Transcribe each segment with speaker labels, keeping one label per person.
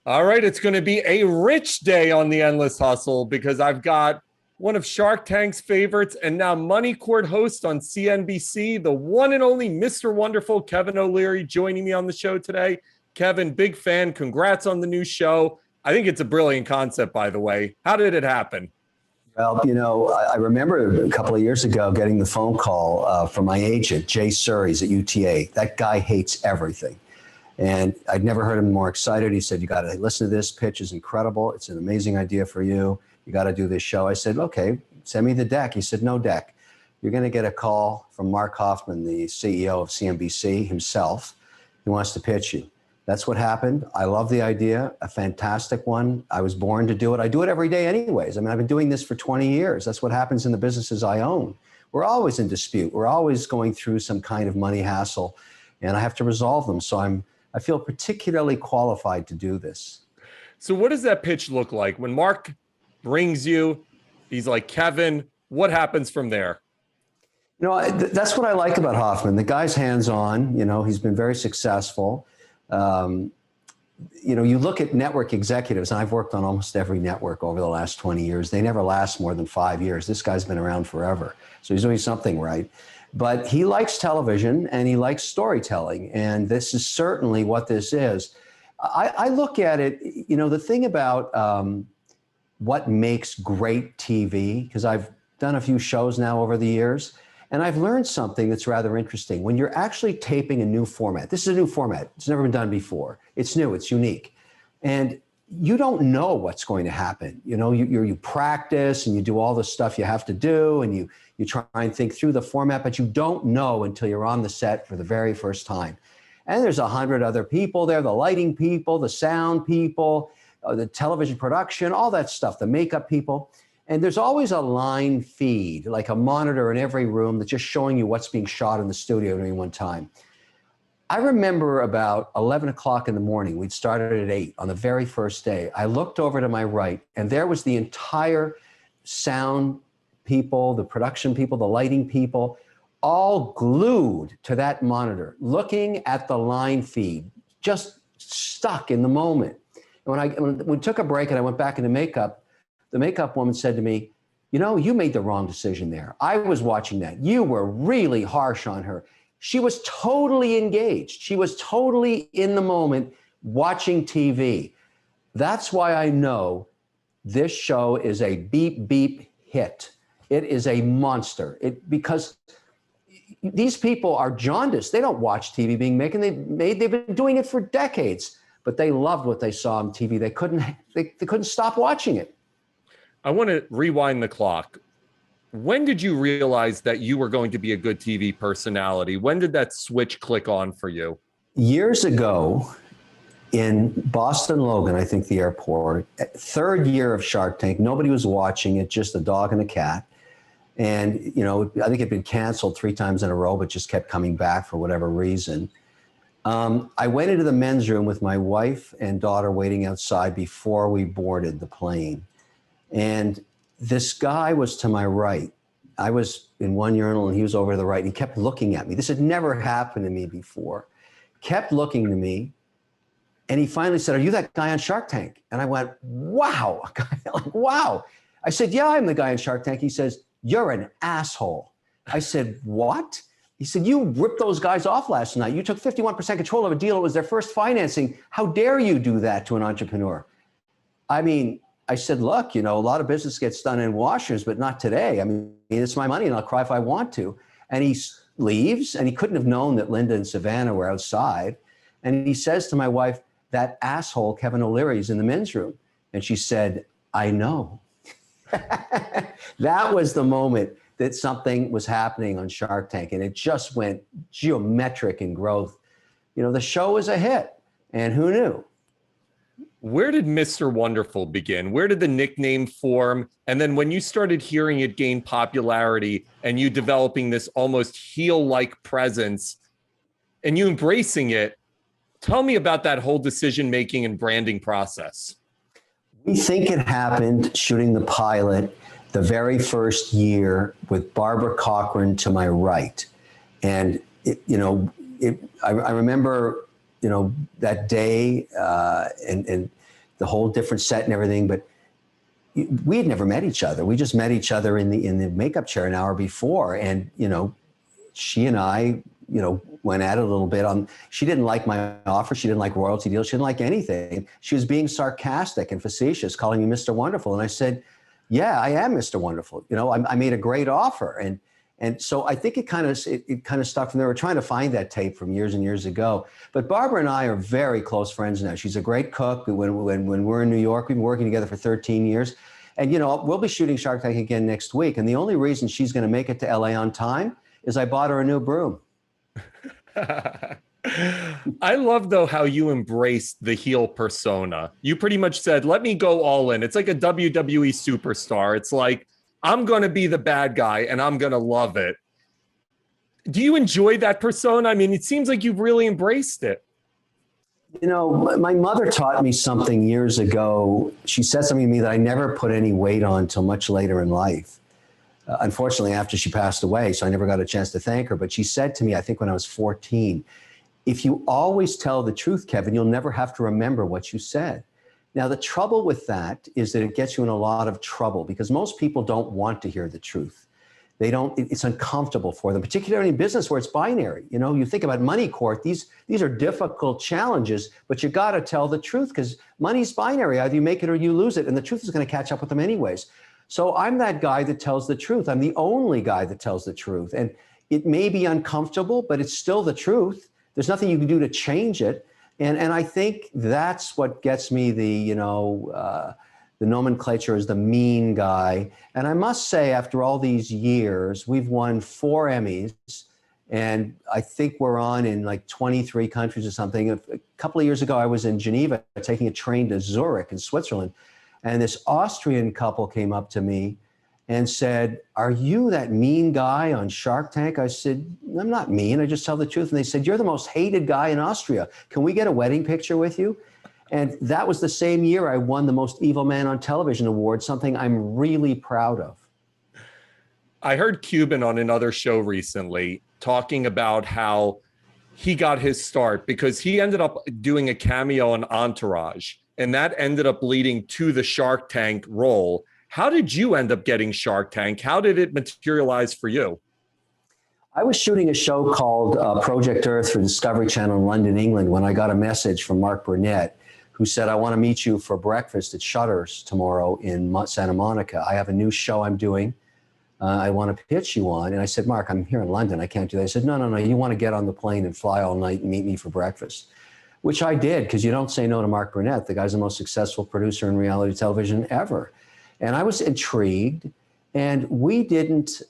Speaker 1: All right, it's going to be a rich day on the Endless Hustle because I've got one of Shark Tank's favorites and now Money Court host on CNBC, the one and only Mr. Wonderful Kevin O'Leary, joining me on the show today. Kevin, big fan. Congrats on the new show. I think it's a brilliant concept, by the way. How did it happen?
Speaker 2: Well, I remember a couple of years ago getting the phone call from my agent, Jay Surrey's at UTA. That guy hates everything. And I'd never heard him more excited. He said, you got to listen to this. Pitch is incredible. It's an amazing idea for you. You got to do this show. I said, okay, send me the deck. He said, no deck. You're going to get a call from Mark Hoffman, the CEO of CNBC himself. He wants to pitch you. That's what happened. I love the idea, a fantastic one. I was born to do it. I do it every day anyways. I mean, I've been doing this for 20 years. That's what happens in the businesses I own. We're always in dispute. We're always going through some kind of money hassle, and I have to resolve them. So I feel particularly qualified to do this.
Speaker 1: So what does that pitch look like? When Mark brings you, he's like, Kevin, what happens from there?
Speaker 2: That's what I like about Hoffman. The guy's hands-on, he's been very successful. You look at network executives, and I've worked on almost every network over the last 20 years. They never last more than 5 years. This guy's been around forever. So he's doing something right. But he likes television and he likes storytelling. And this is certainly what this is. I look at it, the thing about what makes great TV, because I've done a few shows now over the years, and I've learned something that's rather interesting. When you're actually taping a new format, this is a new format. It's never been done before. It's new, it's unique. And you don't know what's going to happen. You practice and you do all the stuff you have to do, and you try and think through the format, but you don't know until you're on the set for the very first time. And there's 100 other people there, the lighting people, the sound people, the television production, all that stuff, the makeup people. And there's always a line feed, like a monitor in every room that's just showing you what's being shot in the studio at any one time. I remember about 11 o'clock in the morning, we'd started at 8 on the very first day. I looked over to my right, and there was the entire sound people, the production people, the lighting people, all glued to that monitor, looking at the line feed, just stuck in the moment. And when we took a break and I went back into makeup, the makeup woman said to me, you made the wrong decision there. I was watching that. You were really harsh on her. She was totally engaged. She was totally in the moment watching TV. That's why I know this show is a beep, beep hit. It is a monster. Because these people are jaundiced. They don't watch TV being made. They've been doing it for decades, but they loved what they saw on TV. They couldn't stop watching it.
Speaker 1: I want to rewind the clock. When did you realize that you were going to be a good TV personality? When did that switch click on for you?
Speaker 2: Years ago in Boston Logan, I think the airport, third year of Shark Tank, nobody was watching it, just a dog and a cat. And, I think it had been canceled 3 times in a row, but just kept coming back for whatever reason. I went into the men's room with my wife and daughter waiting outside before we boarded the plane. And this guy was to my right. I was in one urinal and he was over to the right. And he kept looking at me. This had never happened to me before. Kept looking to me. And he finally said, "Are you that guy on Shark Tank?" And I went, wow. Like, wow. I said, "Yeah, I'm the guy on Shark Tank." He says, "You're an asshole." I said, "What?" He said, "You ripped those guys off last night. You took 51% control of a deal. It was their first financing. How dare you do that to an entrepreneur?" I said, "Look, a lot of business gets done in washers, but not today. It's my money and I'll cry if I want to." And he leaves, and he couldn't have known that Linda and Savannah were outside. And he says to my wife, "That asshole Kevin O'Leary is in the men's room." And she said, "I know." That was the moment that something was happening on Shark Tank, and it just went geometric in growth. The show was a hit, and who knew?
Speaker 1: Where did Mr. Wonderful begin? Where did the nickname form? And then when you started hearing it gain popularity and you developing this almost heel-like presence and you embracing it, tell me about that whole decision-making and branding process.
Speaker 2: We think it happened shooting the pilot the very first year with Barbara Cochran to my right. And, I remember, that day, and the whole different set and everything. But we had never met each other. We just met each other in the makeup chair an hour before. And, she and I, went at it a little bit she didn't like my offer. She didn't like royalty deals. She didn't like anything. She was being sarcastic and facetious, calling me Mr. Wonderful. And I said, yeah, I am Mr. Wonderful. I made a great offer. And so I think it kind of stuck from there. We're trying to find that tape from years and years ago. But Barbara and I are very close friends now. She's a great cook. When we're in New York, we've been working together for 13 years. And, we'll be shooting Shark Tank again next week. And the only reason she's going to make it to LA on time is I bought her a new broom.
Speaker 1: I love, though, how you embraced the heel persona. You pretty much said, let me go all in. It's like a WWE superstar. It's like, I'm going to be the bad guy and I'm going to love it. Do you enjoy that persona? I mean, it seems like you've really embraced it.
Speaker 2: My mother taught me something years ago. She said something to me that I never put any weight on until much later in life. Unfortunately, after she passed away, so I never got a chance to thank her. But she said to me, I think when I was 14, if you always tell the truth, Kevin, you'll never have to remember what you said. Now, the trouble with that is that it gets you in a lot of trouble because most people don't want to hear the truth. It's uncomfortable for them, particularly in business where it's binary. You think about money court, these are difficult challenges, but you got to tell the truth because money's binary. Either you make it or you lose it. And the truth is going to catch up with them anyways. So I'm that guy that tells the truth. I'm the only guy that tells the truth. And it may be uncomfortable, but it's still the truth. There's nothing you can do to change it. And I think that's what gets me the nomenclature is the mean guy. And I must say, after all these years, we've won 4 Emmys. And I think we're on in like 23 countries or something. A couple of years ago, I was in Geneva taking a train to Zurich in Switzerland. And this Austrian couple came up to me and said, are you that mean guy on Shark Tank? I said, I'm not mean. I just tell the truth. And they said, you're the most hated guy in Austria. Can we get a wedding picture with you? And that was the same year I won the Most Evil Man on Television award, something I'm really proud of.
Speaker 1: I heard Cuban on another show recently talking about how he got his start because he ended up doing a cameo on Entourage. And that ended up leading to the Shark Tank role. How did you end up getting Shark Tank? How did it materialize for you?
Speaker 2: I was shooting a show called Project Earth for Discovery Channel in London, England, when I got a message from Mark Burnett, who said, I want to meet you for breakfast at Shutters tomorrow in Santa Monica. I have a new show I'm doing. I want to pitch you on. And I said, Mark, I'm here in London. I can't do that. I said, no. You want to get on the plane and fly all night and meet me for breakfast. Which I did, because you don't say no to Mark Burnett. The guy's the most successful producer in reality television ever. And I was intrigued. And we didn't,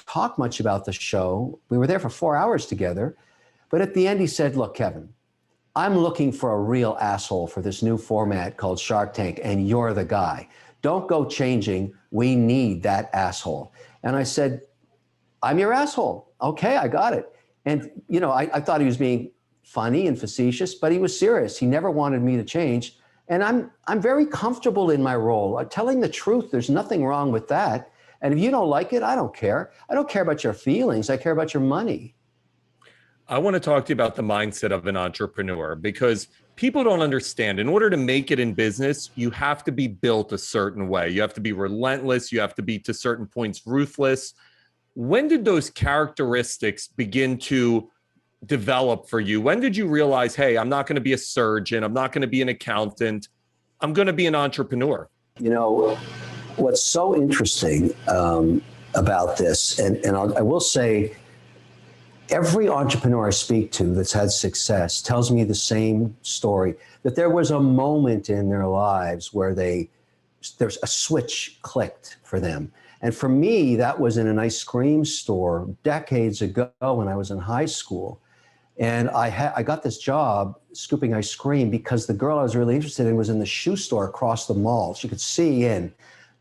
Speaker 2: talk much about the show. We were there for 4 hours together. But at the end, he said, look, Kevin, I'm looking for a real asshole for this new format called Shark Tank, and you're the guy. Don't go changing. We need that asshole. And I said, I'm your asshole. Okay, I got it. And, I thought he was being funny and facetious, but he was serious. He never wanted me to change. And I'm very comfortable in my role. Telling the truth, there's nothing wrong with that. And if you don't like it, I don't care. I don't care about your feelings. I care about your money.
Speaker 1: I want to talk to you about the mindset of an entrepreneur because people don't understand. In order to make it in business, you have to be built a certain way. You have to be relentless. You have to be, to certain points, ruthless. When did those characteristics begin to develop for you? When did you realize, hey, I'm not going to be a surgeon. I'm not going to be an accountant. I'm going to be an entrepreneur?
Speaker 2: What's so interesting about this, and I will say, every entrepreneur I speak to that's had success tells me the same story, that there was a moment in their lives where there's a switch clicked for them. And for me, that was in an ice cream store decades ago when I was in high school. And I got this job scooping ice cream because the girl I was really interested in was in the shoe store across the mall. She could see in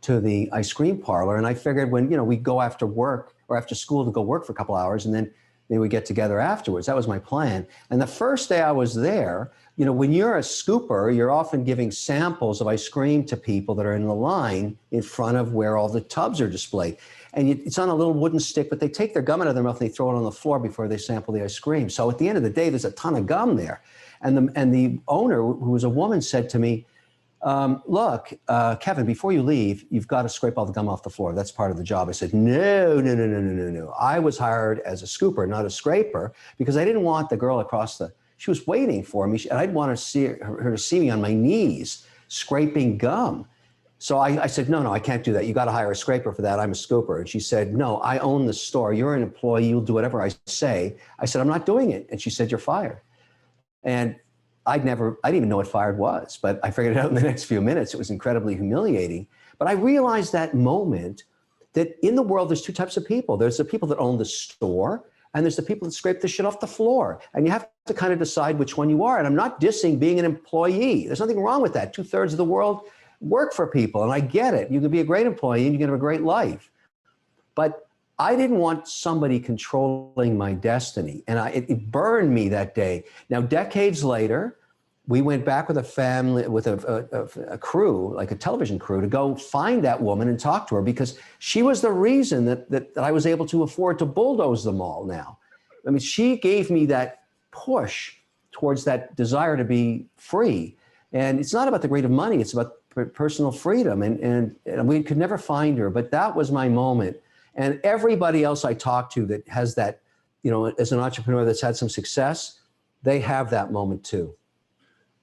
Speaker 2: to the ice cream parlor. And I figured when, we'd go after work or after school to go work for a couple hours and then they would get together afterwards. That was my plan. And the first day I was there, when you're a scooper, you're often giving samples of ice cream to people that are in the line in front of where all the tubs are displayed. And it's on a little wooden stick, but they take their gum out of their mouth and they throw it on the floor before they sample the ice cream. So at the end of the day, there's a ton of gum there. And the owner, who was a woman, said to me, look, Kevin, before you leave, you've got to scrape all the gum off the floor. That's part of the job. I said, no. I was hired as a scooper, not a scraper, because I didn't want the girl she was waiting for me, and I'd want her to see me on my knees scraping gum. So I said, no, I can't do that. You got to hire a scraper for that. I'm a scooper. And she said, no, I own the store. You're an employee. You'll do whatever I say. I said, I'm not doing it. And she said, you're fired. And I didn't even know what fired was, but I figured it out in the next few minutes. It was incredibly humiliating. But I realized that moment that in the world, there's two types of people. There's the people that own the store, and there's the people that scrape the shit off the floor. And you have to kind of decide which one you are. And I'm not dissing being an employee. There's nothing wrong with that. 2/3 of the world work for people, and I get it. You can be a great employee and you can have a great life. But I didn't want somebody controlling my destiny, and it burned me that day. Now, decades later, we went back with a family, with a crew, like a television crew, to go find that woman and talk to her, because she was the reason that I was able to afford to bulldoze the mall now. I mean, she gave me that push towards that desire to be free. And it's not about the greed of money, it's about personal freedom. And we could never find her, but that was my moment. And everybody else I talk to that has that, as an entrepreneur that's had some success, they have that moment too.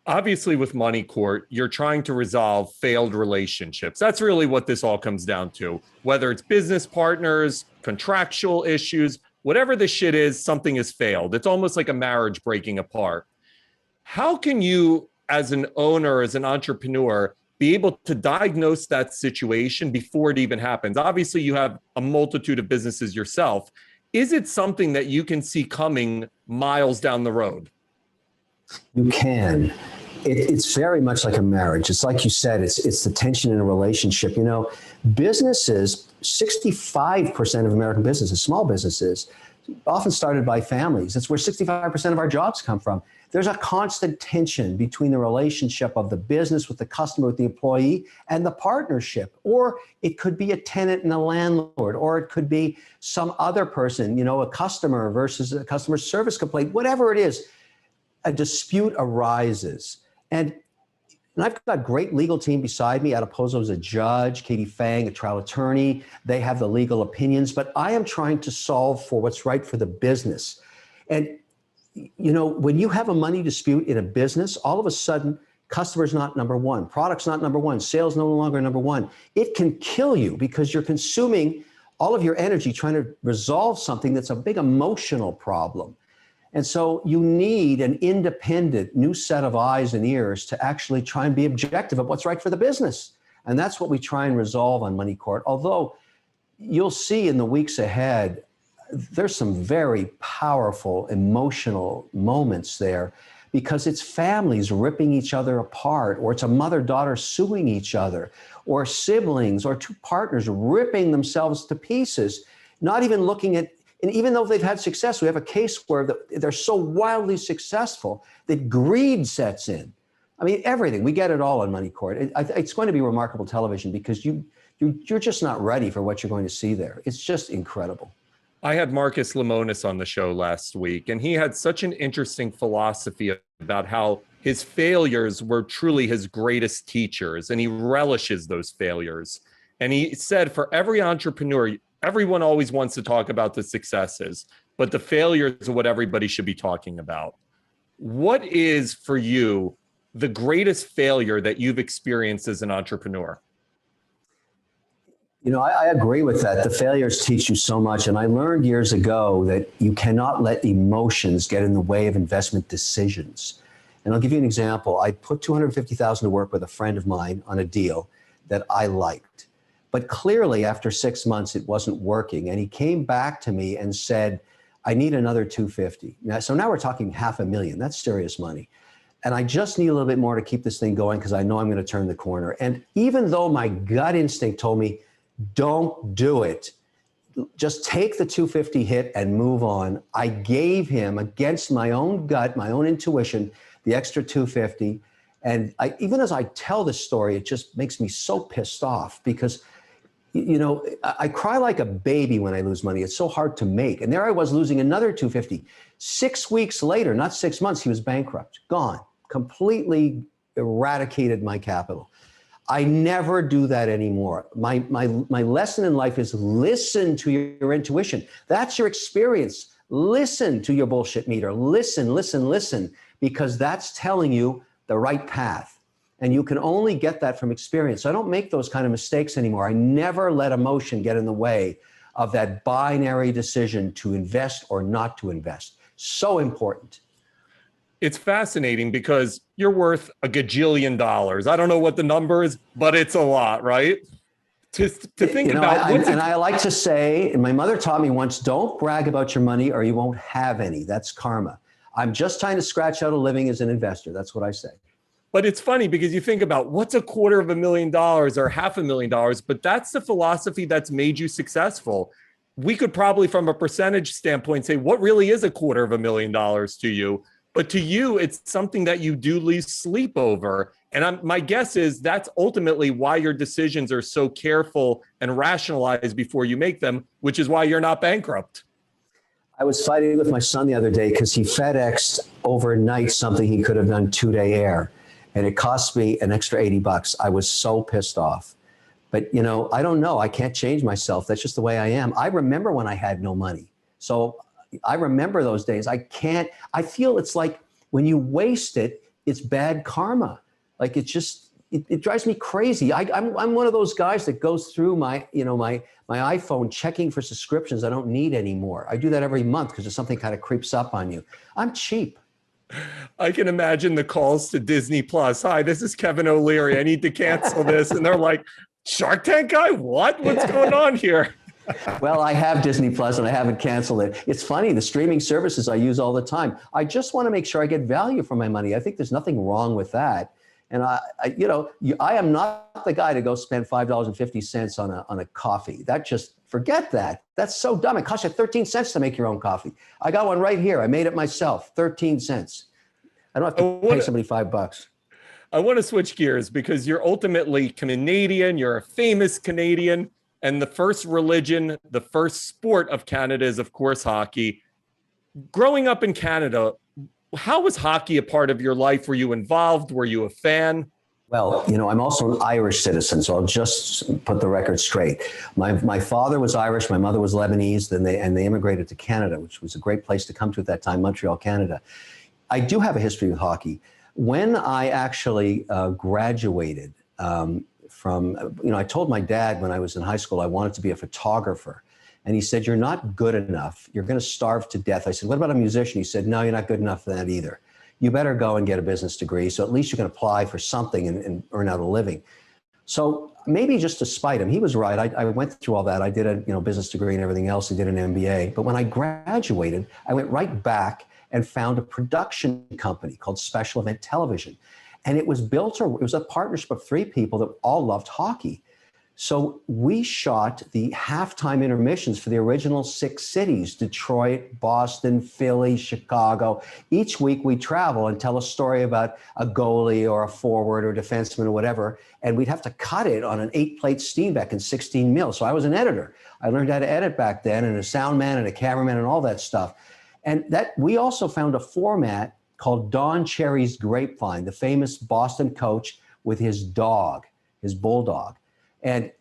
Speaker 1: Obviously, with Money Court, you're trying to resolve failed relationships. That's really what this all comes down to. Whether it's business partners, contractual issues, whatever the shit is, something has failed. It's almost like a marriage breaking apart. How can you, as an owner, as an entrepreneur, be able to diagnose that situation before it even happens? Obviously, you have a multitude of businesses yourself. Is it something that you can see coming miles down the road?
Speaker 2: You can. It's very much like a marriage. It's like you said, it's the tension in a relationship. Businesses, 65% of American businesses, small businesses, often started by families. That's where 65% of our jobs come from. There's a constant tension between the relationship of the business with the customer, with the employee, and the partnership. Or it could be a tenant and a landlord, or it could be some other person, a customer versus a customer service complaint, whatever it is. A dispute arises. And I've got a great legal team beside me. Ada Pozo is a judge, Katie Fang, a trial attorney. They have the legal opinions, but I am trying to solve for what's right for the business. And when you have a money dispute in a business, all of a sudden, customer's not number one, product's not number one, sales no longer number one. It can kill you because you're consuming all of your energy trying to resolve something that's a big emotional problem. And so you need an independent new set of eyes and ears to actually try and be objective of what's right for the business. And that's what we try and resolve on Money Court. Although you'll see in the weeks ahead, there's some very powerful emotional moments there, because it's families ripping each other apart, or it's a mother-daughter suing each other, or siblings or two partners ripping themselves to pieces, not even looking at. And even though they've had success, we have a case where they're so wildly successful that greed sets in. I mean, everything. We get it all on Money Court. It's going to be remarkable television, because you're just not ready for what you're going to see there. It's just incredible.
Speaker 1: I had Marcus Lemonis on the show last week, and he had such an interesting philosophy about how his failures were truly his greatest teachers, and he relishes those failures. And he said, for every entrepreneur, everyone always wants to talk about the successes, but the failures are what everybody should be talking about. What is, for you, the greatest failure that you've experienced as an entrepreneur?
Speaker 2: I agree with that. The failures teach you so much. And I learned years ago that you cannot let emotions get in the way of investment decisions. And I'll give you an example. I put $250,000 to work with a friend of mine on a deal that I liked. But clearly, after 6 months, it wasn't working. And he came back to me and said, I need another $250,000. So now we're talking $500,000. That's serious money. And I just need a little bit more to keep this thing going, because I know I'm going to turn the corner. And even though my gut instinct told me, don't do it, just take the $250,000 hit and move on, I gave him, against my own gut, my own intuition, the extra $250,000. And even as I tell this story, it just makes me so pissed off, because I cry like a baby when I lose money. It's so hard to make. And there I was losing another 250. 6 weeks later, not 6 months, he was bankrupt, gone, completely eradicated my capital. I never do that anymore. My lesson in life is listen to your intuition. That's your experience. Listen to your bullshit meter. Listen, because that's telling you the right path. And you can only get that from experience. So I don't make those kind of mistakes anymore. I never let emotion get in the way of that binary decision to invest or not to invest. So important.
Speaker 1: It's fascinating because you're worth a gajillion dollars. I don't know what the number is, but it's a lot, right? To think about
Speaker 2: and I like to say, and my mother taught me once, don't brag about your money or you won't have any. That's karma. I'm just trying to scratch out a living as an investor. That's what I say.
Speaker 1: But it's funny because you think about what's $250,000 or $500,000, but that's the philosophy that's made you successful. We could probably, from a percentage standpoint, say what really is $250,000 to you. But to you, it's something that you do lose sleep over. And my guess is that's ultimately why your decisions are so careful and rationalized before you make them, which is why you're not bankrupt.
Speaker 2: I was fighting with my son the other day because he FedExed overnight something he could have done 2-day air. And it cost me an extra $80. I was so pissed off. But, I don't know. I can't change myself. That's just the way I am. I remember when I had no money. So I remember those days. I feel it's like when you waste it, it's bad karma. Like it drives me crazy. I'm one of those guys that goes through my iPhone checking for subscriptions I don't need anymore. I do that every month because something kind of creeps up on you. I'm cheap.
Speaker 1: I can imagine the calls to Disney Plus. Hi, this is Kevin O'Leary. I need to cancel this. And they're like, Shark Tank guy? What? What's going on here?
Speaker 2: Well, I have Disney Plus and I haven't canceled it. It's funny, the streaming services I use all the time. I just want to make sure I get value for my money. I think there's nothing wrong with that. And I am not the guy to go spend $5.50 on a coffee. Forget that. That's so dumb. It costs you 13 cents to make your own coffee. I got one right here. I made it myself, 13 cents. I don't have to pay somebody $5.
Speaker 1: I want to switch gears because you're ultimately Canadian. You're a famous Canadian. And the first religion, the first sport of Canada is, of course, hockey. Growing up in Canada, how was hockey a part of your life? Were you involved? Were you a fan?
Speaker 2: Well, I'm also an Irish citizen, so I'll just put the record straight. My father was Irish, my mother was Lebanese, and they immigrated to Canada, which was a great place to come to at that time, Montreal, Canada. I do have a history with hockey. When I actually graduated from, I told my dad when I was in high school I wanted to be a photographer. And he said, you're not good enough. You're going to starve to death. I said, what about a musician? He said, no, you're not good enough for that either. You better go and get a business degree. So at least you can apply for something and earn out a living. So maybe just to spite him, he was right. I went through all that. I did a business degree and everything else. I did an MBA. But when I graduated, I went right back and found a production company called Special Event Television. And it was a partnership of 3 people that all loved hockey. So we shot the halftime intermissions for the original 6 cities, Detroit, Boston, Philly, Chicago. Each week we travel and tell a story about a goalie or a forward or defenseman or whatever. And we'd have to cut it on an 8-plate Steenbeck in 16 mil. So I was an editor. I learned how to edit back then, and a sound man and a cameraman and all that stuff. And that we also found a format called Don Cherry's Grapevine, the famous Boston coach with his dog, his bulldog. And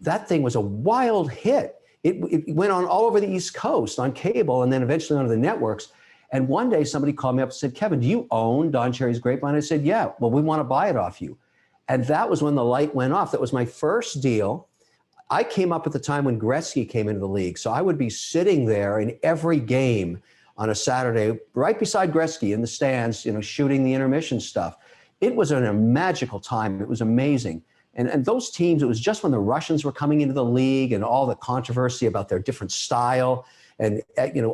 Speaker 2: that thing was a wild hit. It went on all over the East Coast on cable and then eventually onto the networks. And one day somebody called me up and said, Kevin, do you own Don Cherry's Grapevine? I said, yeah, well, we want to buy it off you. And that was when the light went off. That was my first deal. I came up at the time when Gretzky came into the league. So I would be sitting there in every game on a Saturday, right beside Gretzky in the stands, shooting the intermission stuff. It was a magical time. It was amazing. And those teams, it was just when the Russians were coming into the league and all the controversy about their different style and,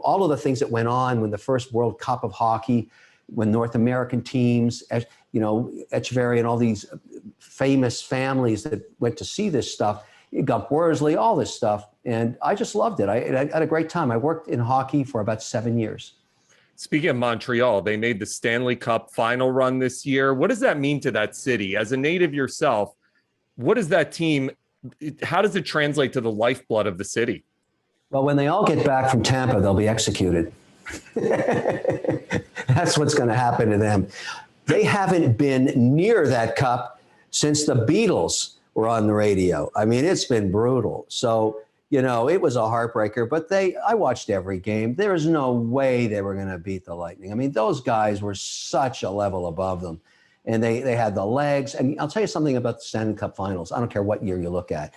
Speaker 2: all of the things that went on when the first World Cup of hockey, when North American teams, Echeverry and all these famous families that went to see this stuff, Gump Worsley, all this stuff. And I just loved it. I had a great time. I worked in hockey for about 7 years.
Speaker 1: Speaking of Montreal, they made the Stanley Cup final run this year. What does that mean to that city? As a native yourself, what does that team how does it translate to the lifeblood of the city?
Speaker 2: Well, when they all get back from Tampa, they'll be executed. That's what's going to happen to them. They haven't been near that cup since the Beatles were on the radio. I mean, it's been brutal. So, you know, it was a heartbreaker, but I watched every game. There was no way they were going to beat the Lightning. I mean, those guys were such a level above them, and they had the legs. And I'll tell you something about the Stanley Cup Finals. I don't care what year you look at.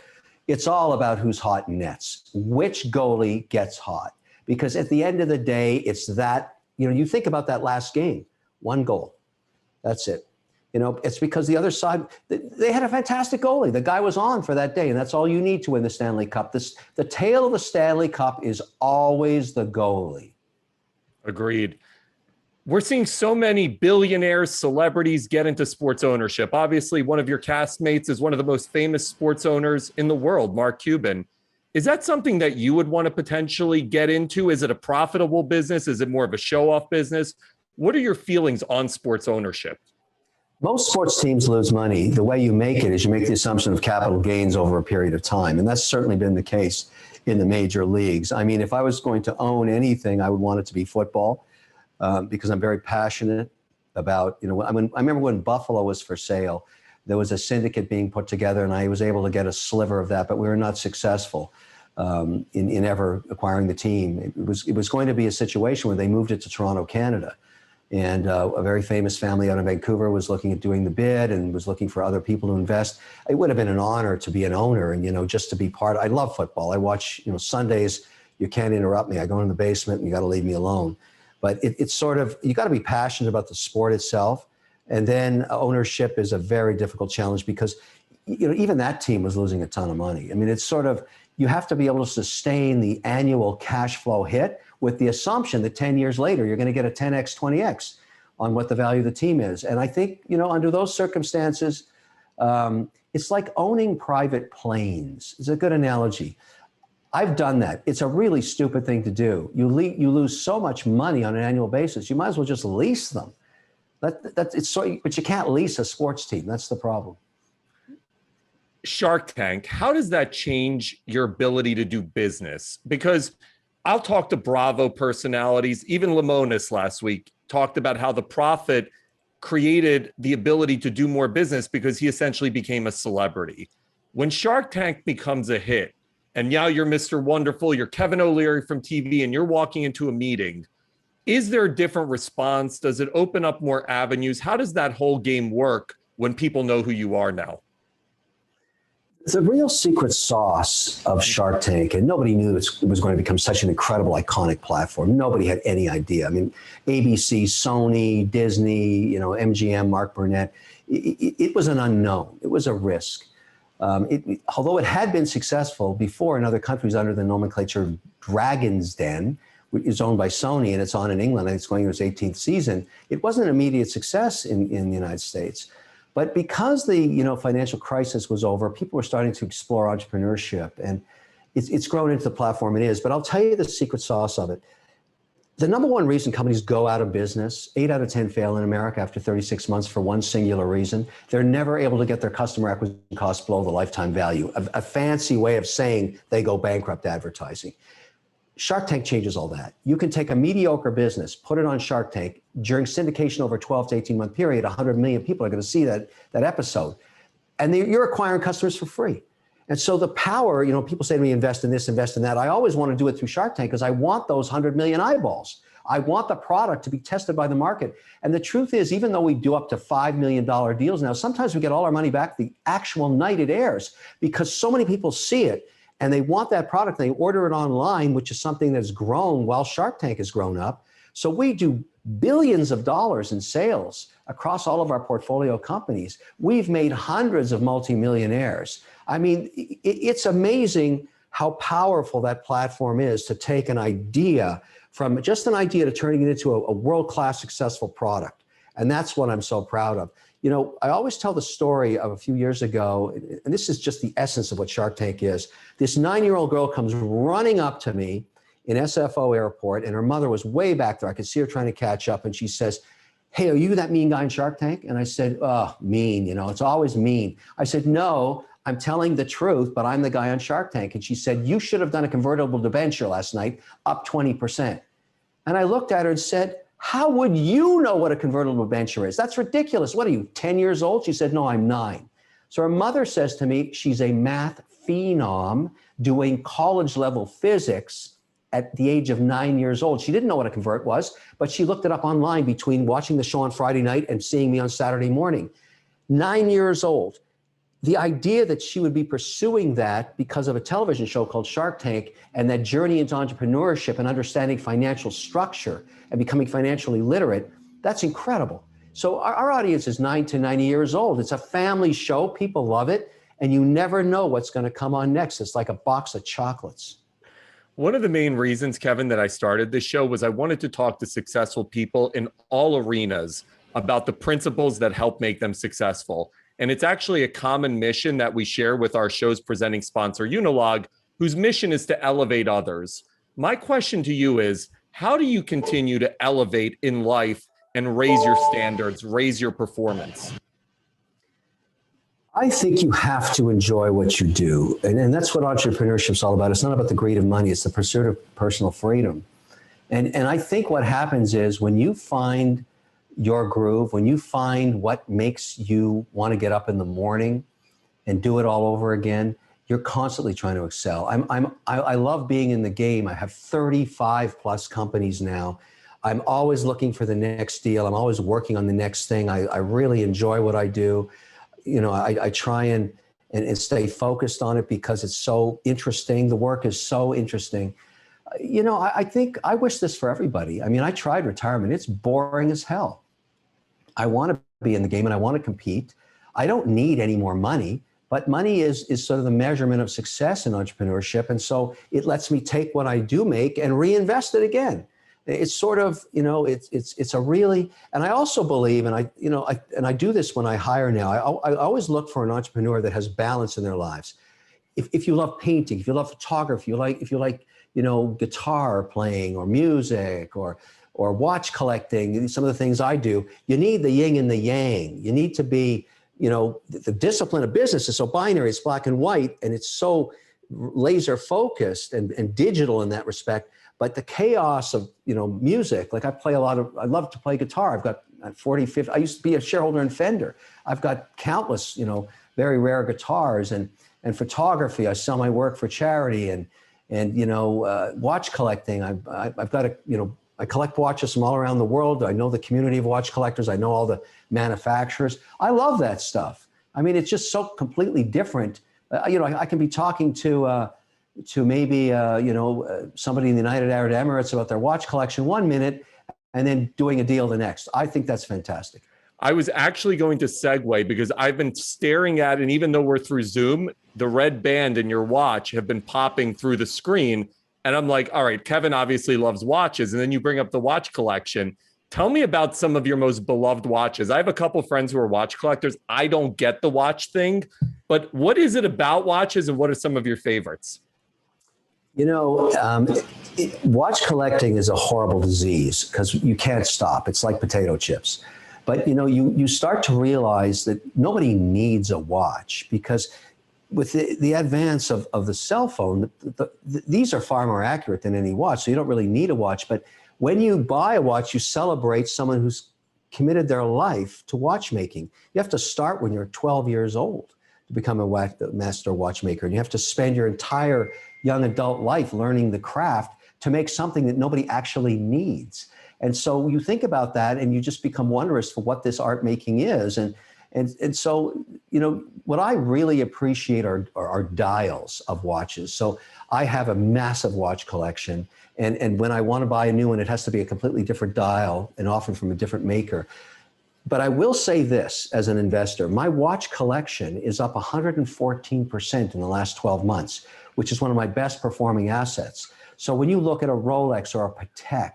Speaker 2: It's all about who's hot in nets, which goalie gets hot. Because at the end of the day, it's that, you know, you think about that last game, 1 goal. That's it. You know, it's because the other side, they had a fantastic goalie. The guy was on for that day, and that's all you need to win the Stanley Cup. The tail of the Stanley Cup is always the goalie.
Speaker 1: Agreed. We're seeing so many billionaires, celebrities get into sports ownership. Obviously, one of your castmates is one of the most famous sports owners in the world, Mark Cuban. Is that something that you would want to potentially get into? Is it a profitable business? Is it more of a show-off business? What are your feelings on sports ownership?
Speaker 2: Most sports teams lose money. The way you make it is you make the assumption of capital gains over a period of time. And that's certainly been the case in the major leagues. I mean, if I was going to own anything, I would want it to be football because I'm very passionate about, you know, I remember when Buffalo was for sale, there was a syndicate being put together and I was able to get a sliver of that, but we were not successful in ever acquiring the team. It was going to be a situation where they moved it to Toronto, Canada. And a very famous family out of Vancouver was looking at doing the bid and was looking for other people to invest. It would have been an honor to be an owner and, you know, just to be part. I love football. I watch, you know, Sundays, you can't interrupt me. I go in the basement and you got to leave me alone. But it's sort of, you got to be passionate about the sport itself. And then ownership is a very difficult challenge because, you know, even that team was losing a ton of money. I mean, it's sort of, you have to be able to sustain the annual cash flow hit with the assumption that 10 years later, you're going to get a 10x, 20x on what the value of the team is. And I think, you know, under those circumstances, it's like owning private planes. It's a good analogy. I've done that. It's a really stupid thing to do. You lose so much money on an annual basis. You might as well just lease them. But you can't lease a sports team. That's the problem.
Speaker 1: Shark Tank, how does that change your ability to do business? Because I'll talk to Bravo personalities. Even Lemonis last week talked about how the prophet created the ability to do more business because he essentially became a celebrity. When Shark Tank becomes a hit, and now you're Mr. Wonderful, you're Kevin O'Leary from TV, and you're walking into a meeting, is there a different response? Does it open up more avenues? How does that whole game work when people know who you are now?
Speaker 2: The real secret sauce of Shark Tank, and nobody knew it was going to become such an incredible, iconic platform. Nobody had any idea. I mean, ABC, Sony, Disney, you know, MGM, Mark Burnett, it was an unknown. It was a risk. Although it had been successful before in other countries under the nomenclature of Dragon's Den, which is owned by Sony and it's on in England and it's going to its 18th season, it wasn't an immediate success in the United States. But because the, you know, financial crisis was over, people were starting to explore entrepreneurship, and it's grown into the platform it is. But I'll tell you the secret sauce of it. The number one reason companies go out of business, 8 out of 10 fail in America after 36 months for one singular reason. They're never able to get their customer acquisition costs below the lifetime value, a fancy way of saying they go bankrupt advertising. Shark Tank changes all that. You can take a mediocre business, put it on Shark Tank. During syndication over a 12 to 18 month period, 100 million people are going to see that episode. And you're acquiring customers for free. And so the power, you know, people say to me, invest in this, invest in that. I always want to do it through Shark Tank because I want those 100 million eyeballs. I want the product to be tested by the market. And the truth is, even though we do up to $5 million deals now, sometimes we get all our money back the actual night it airs because so many people see it. And they want that product, they order it online, which is something that's grown while Shark Tank has grown up. So we do billions of dollars in sales across all of our portfolio companies. We've made hundreds of multimillionaires. I mean, it's amazing how powerful that platform is to take an idea from just an idea to turning it into a world-class successful product. And that's what I'm so proud of. You know, I always tell the story of a few years ago, and this is just the essence of what Shark Tank is. This 9-year-old girl comes running up to me in SFO airport, and her mother was way back there. I could see her trying to catch up, and she says, "Hey, are you that mean guy in Shark Tank?" And I said, "Oh, mean, you know, it's always mean." I said, "No, I'm telling the truth, but I'm the guy on Shark Tank. And she said, you should have done a convertible debenture last night, up 20%. And I looked at her and said, how would you know what a convertible debenture is? That's ridiculous. What are you, 10 years old? She said, no, I'm 9. So her mother says to me, she's a math phenom doing college level physics at the age of 9 years old. She didn't know what a convert was, but she looked it up online between watching the show on Friday night and seeing me on Saturday morning. 9 years old. The idea that she would be pursuing that because of a television show called Shark Tank and that journey into entrepreneurship and understanding financial structure and becoming financially literate, that's incredible. So our audience is 9 to 90 years old. It's a family show. People love it. And you never know what's going to come on next. It's like a box of chocolates.
Speaker 1: One of the main reasons, Kevin, that I started this show was I wanted to talk to successful people in all arenas about the principles that help make them successful. And it's actually a common mission that we share with our show's presenting sponsor, Unilog, whose mission is to elevate others. My question to you is, how do you continue to elevate in life and raise your standards, raise your performance?
Speaker 2: I think you have to enjoy what you do. And that's what entrepreneurship is all about. It's not about the greed of money. It's the pursuit of personal freedom. And I think what happens is when you find your groove, when you find what makes you want to get up in the morning and do it all over again, you're constantly trying to excel. I love being in the game. I have 35 plus companies now. I'm always looking for the next deal. I'm always working on the next thing. I really enjoy what I do. You know, I try and stay focused on it because it's so interesting. The work is so interesting. You know, I think I wish this for everybody. I mean, I tried retirement. It's boring as hell. I want to be in the game and I want to compete. I don't need any more money, but money is sort of the measurement of success in entrepreneurship. And so it lets me take what I do make and reinvest it again. It's sort of, you know, it's a really, and I also believe, and I do this when I hire now. I always look for an entrepreneur that has balance in their lives. If you love painting, if you love photography, if you like, you know, guitar playing or music or watch collecting, some of the things I do, you need the yin and the yang. You need to be, you know, the discipline of business is so binary, it's black and white, and it's so laser focused and digital in that respect. But the chaos of, you know, music, like I love to play guitar. I've got 40, 50, I used to be a shareholder in Fender. I've got countless, you know, very rare guitars and photography. I sell my work for charity and you know, watch collecting. I've got a, you know, I collect watches from all around the world. I know the community of watch collectors. I know all the manufacturers. I love that stuff. I mean, it's just so completely different. You know, I can be talking to maybe, you know, somebody in the United Arab Emirates about their watch collection one minute and then doing a deal the next. I think that's fantastic.
Speaker 1: I was actually going to segue because I've been staring at, and even though we're through Zoom, the red band in your watch have been popping through the screen. And I'm like, all right, Kevin obviously loves watches. And then you bring up the watch collection. Tell me about some of your most beloved watches. I have a couple of friends who are watch collectors. I don't get the watch thing, but what is it about watches and what are some of your favorites?
Speaker 2: You know, watch collecting is a horrible disease because you can't stop. It's like potato chips. But, you know, you start to realize that nobody needs a watch because with the advance of the cell phone, these are far more accurate than any watch. So you don't really need a watch. But when you buy a watch, you celebrate someone who's committed their life to watchmaking. You have to start when you're 12 years old to become a master watchmaker. And you have to spend your entire young adult life learning the craft to make something that nobody actually needs. And so you think about that and you just become wondrous for what this art making is. And so, you know, what I really appreciate are dials of watches. So I have a massive watch collection. And when I want to buy a new one, it has to be a completely different dial and often from a different maker. But I will say this as an investor, my watch collection is up 114% in the last 12 months, which is one of my best performing assets. So when you look at a Rolex or a Patek,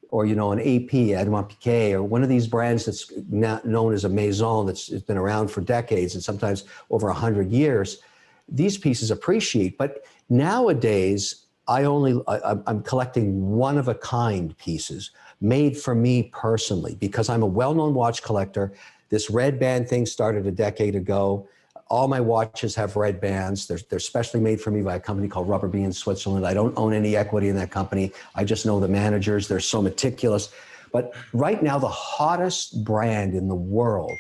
Speaker 2: or, you know, an AP, Audemars Piguet, or one of these brands that's now known as a maison that's been around for decades and sometimes over 100 years, these pieces appreciate. But nowadays, I'm collecting one-of-a-kind pieces made for me personally because I'm a well-known watch collector. This red band thing started a decade ago. All my watches have red bands. They're specially made for me by a company called Rubber Bee in Switzerland. I don't own any equity in that company. I just know the managers. They're so meticulous. But right now, the hottest brand in the world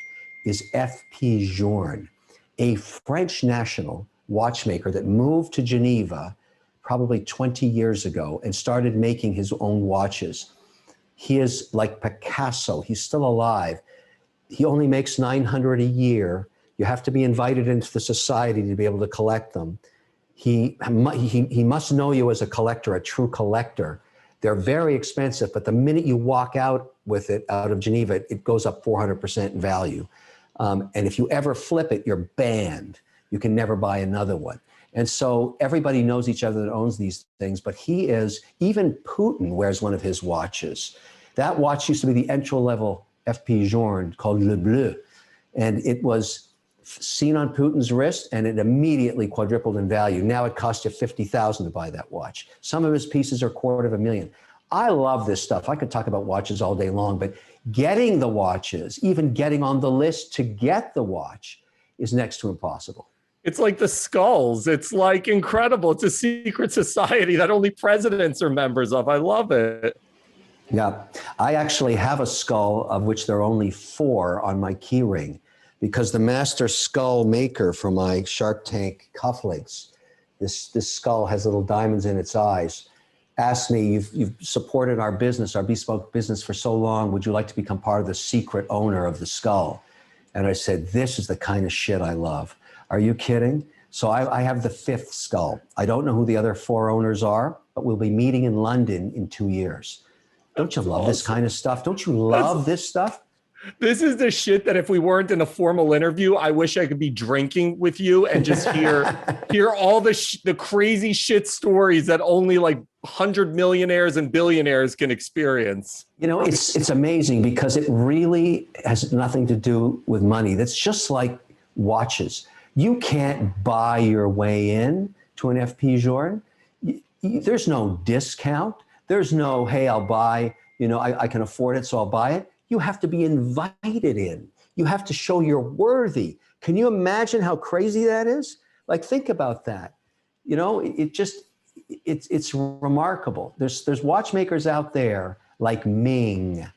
Speaker 2: is F.P. Journe, a French national watchmaker that moved to Geneva probably 20 years ago and started making his own watches. He is like Picasso. He's still alive. He only makes 900 a year. You have to be invited into the society to be able to collect them. He must know you as a collector, a true collector. They're very expensive, but the minute you walk out with it out of Geneva, it goes up 400% in value. And if you ever flip it, you're banned. You can never buy another one. And so everybody knows each other that owns these things, but even Putin wears one of his watches. That watch used to be the entry-level F.P. Journe called Le Bleu. And it was seen on Putin's wrist and it immediately quadrupled in value. Now it costs you $50,000 to buy that watch. Some of his pieces are $250,000. I love this stuff. I could talk about watches all day long, but getting the watches, even getting on the list to get the watch, is next to impossible.
Speaker 1: It's like the skulls. It's like incredible. It's a secret society that only presidents are members of. I love it.
Speaker 2: Yeah, I actually have a skull of which there are only 4 on my key ring, because the master skull maker for my Shark Tank cufflinks, this skull has little diamonds in its eyes, asked me, you've supported our business, our bespoke business for so long, would you like to become part of the secret owner of the skull? And I said, this is the kind of shit I love. Are you kidding? So I have the 5th skull. I don't know who the other 4 owners are, but we'll be meeting in London in 2 years. Don't you love this kind of stuff? Don't you love this stuff?
Speaker 1: This is the shit that if we weren't in a formal interview, I wish I could be drinking with you and just hear all the crazy shit stories that only like 100 millionaires and billionaires can experience.
Speaker 2: You know, it's amazing because it really has nothing to do with money. That's just like watches. You can't buy your way in to an F.P. Journe. There's no discount. There's no, hey, I'll buy, I can afford it, so I'll buy it. You have to be invited in. You have to show you're worthy. Can you imagine how crazy that is? Like, think about that. It's remarkable. There's watchmakers out there like Ming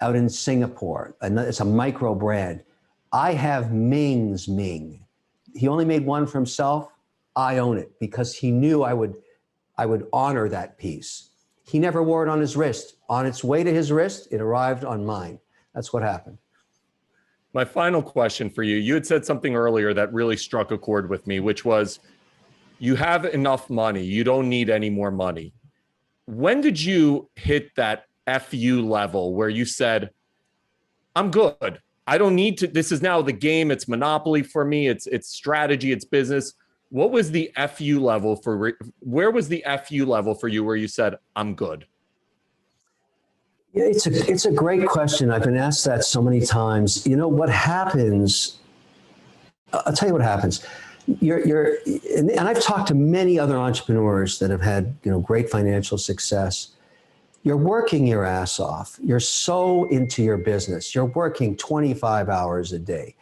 Speaker 2: out in Singapore. It's a micro brand. I have Ming's Ming. He only made one for himself. I own it because he knew I would honor that piece. He never wore it on his wrist. On its way to his wrist, it arrived on mine. That's what happened.
Speaker 1: My final question for you, you had said something earlier that really struck a chord with me, which was, you have enough money. You don't need any more money. When did you hit that FU level where you said, I'm good. I don't need to, this is now the game. It's monopoly for me. It's strategy, it's business. What was the FU level where was the FU level for you where you said, I'm good?
Speaker 2: Yeah, it's a great question. I've been asked that so many times. What happens, I'll tell you what happens. And I've talked to many other entrepreneurs that have had, great financial success. You're working your ass off. You're so into your business. You're working 25 hours a day.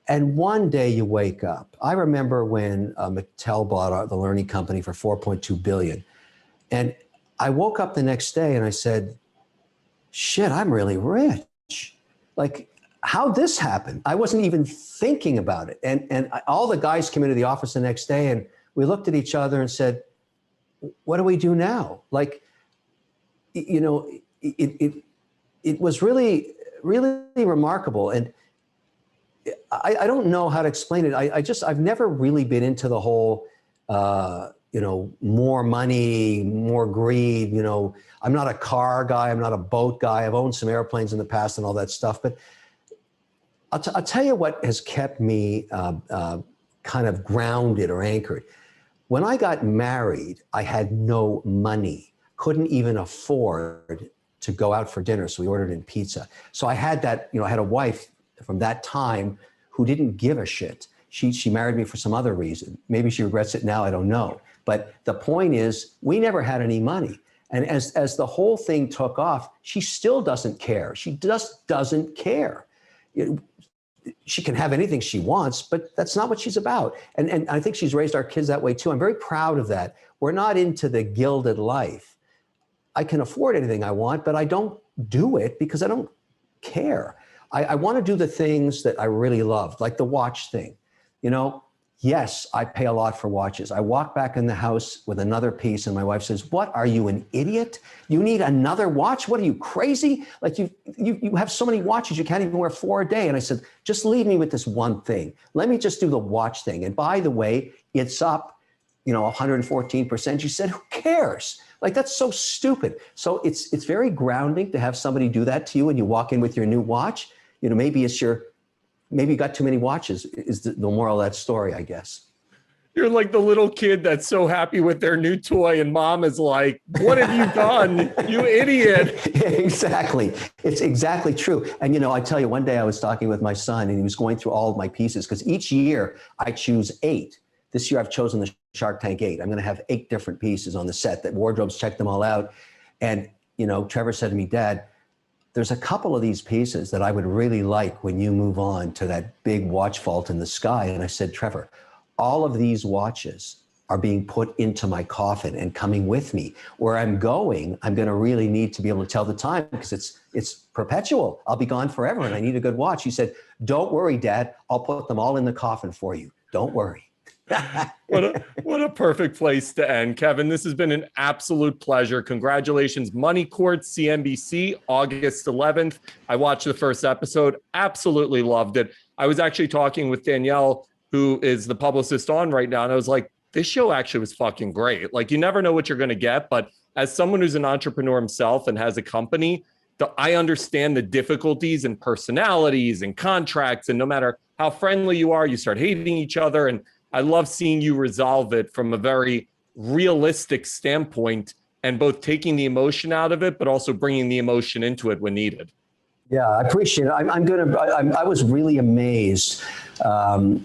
Speaker 2: And one day you wake up. I remember when Mattel bought the Learning Company for $4.2 billion. And I woke up the next day and I said, shit, I'm really rich. Like, how'd this happen? I wasn't even thinking about it. And all the guys came into the office the next day and we looked at each other and said, what do we do now? Like, it was really, really remarkable. And I don't know how to explain it. I've never really been into the whole, more money, more greed. I'm not a car guy. I'm not a boat guy. I've owned some airplanes in the past and all that stuff. But I'll tell you what has kept me kind of grounded or anchored. When I got married, I had no money, couldn't even afford to go out for dinner. So we ordered in pizza. So I had that, I had a wife from that time who didn't give a shit. She married me for some other reason. Maybe she regrets it now, I don't know. But the point is, we never had any money. And as the whole thing took off, she still doesn't care. She just doesn't care. she can have anything she wants, but that's not what she's about. And I think she's raised our kids that way too. I'm very proud of that. We're not into the gilded life. I can afford anything I want, but I don't do it because I don't care. I want to do the things that I really love, like the watch thing. You know, yes, I pay a lot for watches. I walk back in the house with another piece and my wife says, "What, are you an idiot? You need another watch? What are you, crazy? Like you have so many watches, you can't even wear 4 a day." And I said, "Just leave me with this one thing. Let me just do the watch thing. And by the way, it's up, 114%. She said, "Who cares? Like, that's so stupid." So it's very grounding to have somebody do that to you when you walk in with your new watch. Maybe you got too many watches is the moral of that story, I guess.
Speaker 1: You're like the little kid that's so happy with their new toy and mom is like, "What have you done, you idiot?"
Speaker 2: Exactly. It's exactly true. And, I tell you, one day I was talking with my son and he was going through all of my pieces because each year I choose 8. This year I've chosen the Shark Tank 8. I'm going to have 8 different pieces on the set that wardrobes check them all out. And, Trevor said to me, "Dad, there's a couple of these pieces that I would really like when you move on to that big watch vault in the sky." And I said, "Trevor, all of these watches are being put into my coffin and coming with me. Where I'm going, I'm going to really need to be able to tell the time because it's perpetual. I'll be gone forever and I need a good watch." He said, "Don't worry, Dad. I'll put them all in the coffin for you. Don't worry."
Speaker 1: What a perfect place to end. Kevin, this has been an absolute pleasure. Congratulations. Money Court, CNBC, August 11th. I watched the first episode, absolutely loved it. I was actually talking with Danielle, who is the publicist on right now, and I was like, this show actually was fucking great. Like, you never know what you're going to get, but as someone who's an entrepreneur himself and has a company, I understand the difficulties and personalities and contracts, and no matter how friendly you are, you start hating each other. And I love seeing you resolve it from a very realistic standpoint and both taking the emotion out of it, but also bringing the emotion into it when needed.
Speaker 2: Yeah, I appreciate it. I was really amazed, how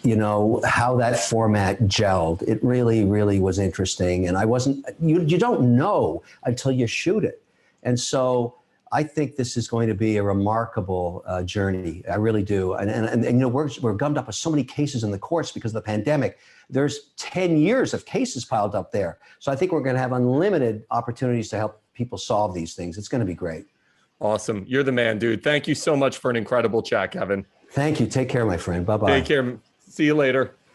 Speaker 2: that format gelled. It really, really was interesting. And you don't know until you shoot it. And so I think this is going to be a remarkable journey. I really do. And we're gummed up with so many cases in the courts because of the pandemic. There's 10 years of cases piled up there. So I think we're going to have unlimited opportunities to help people solve these things. It's going to be great.
Speaker 1: Awesome. You're the man, dude. Thank you so much for an incredible chat, Kevin.
Speaker 2: Thank you. Take care, my friend. Bye-bye.
Speaker 1: Take care. See you later.